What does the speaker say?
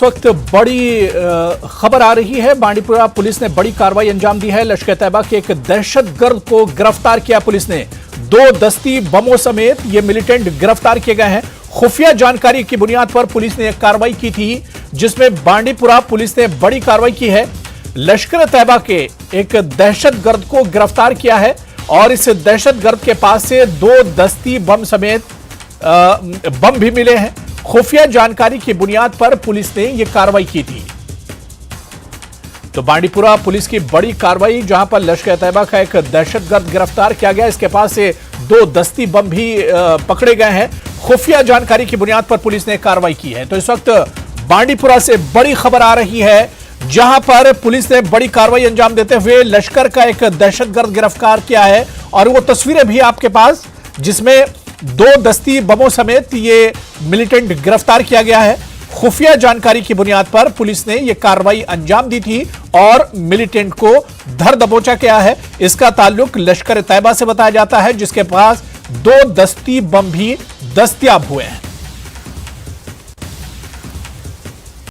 इस वक्त बड़ी खबर आ रही है। बांडीपुरा पुलिस ने बड़ी कार्रवाई अंजाम दी है। लश्कर तैयबा के एक दहशतगर्द को गिरफ्तार किया पुलिस ने। 2 दस्ती बमों समेत ये मिलिटेंट गिरफ्तार किए गए हैं। खुफिया जानकारी की बुनियाद पर पुलिस ने एक कार्रवाई की थी, जिसमें बांडीपुरा पुलिस ने बड़ी कार्रवाई की है। लश्कर तैयबा के एक दहशतगर्द को गिरफ्तार किया है और इस दहशतगर्द के पास से 2 दस्ती बम समेत बम भी मिले हैं। खुफिया जानकारी की बुनियाद पर पुलिस ने यह कार्रवाई की थी। तो बांडीपुरा पुलिस की बड़ी कार्रवाई, जहां पर लश्कर तैयबा का एक दहशतगर्द गिरफ्तार किया गया। इसके पास से 2 दस्ती बम भी पकड़े गए हैं। खुफिया जानकारी की बुनियाद पर पुलिस ने कार्रवाई की है। तो इस वक्त बांडीपुरा से बड़ी खबर आ रही है, जहां पर पुलिस ने बड़ी कार्रवाई अंजाम देते हुए लश्कर का एक दहशतगर्द गिरफ्तार किया है। और वो तस्वीरें भी आपके पास, जिसमें 2 दस्ती बमों समेत ये मिलिटेंट गिरफ्तार किया गया है। खुफिया जानकारी की बुनियाद पर पुलिस ने यह कार्रवाई अंजाम दी थी और मिलिटेंट को धर दबोचा किया है। इसका ताल्लुक लश्कर तैयबा से बताया जाता है, जिसके पास 2 दस्ती बम भी दस्तयाब हुए हैं।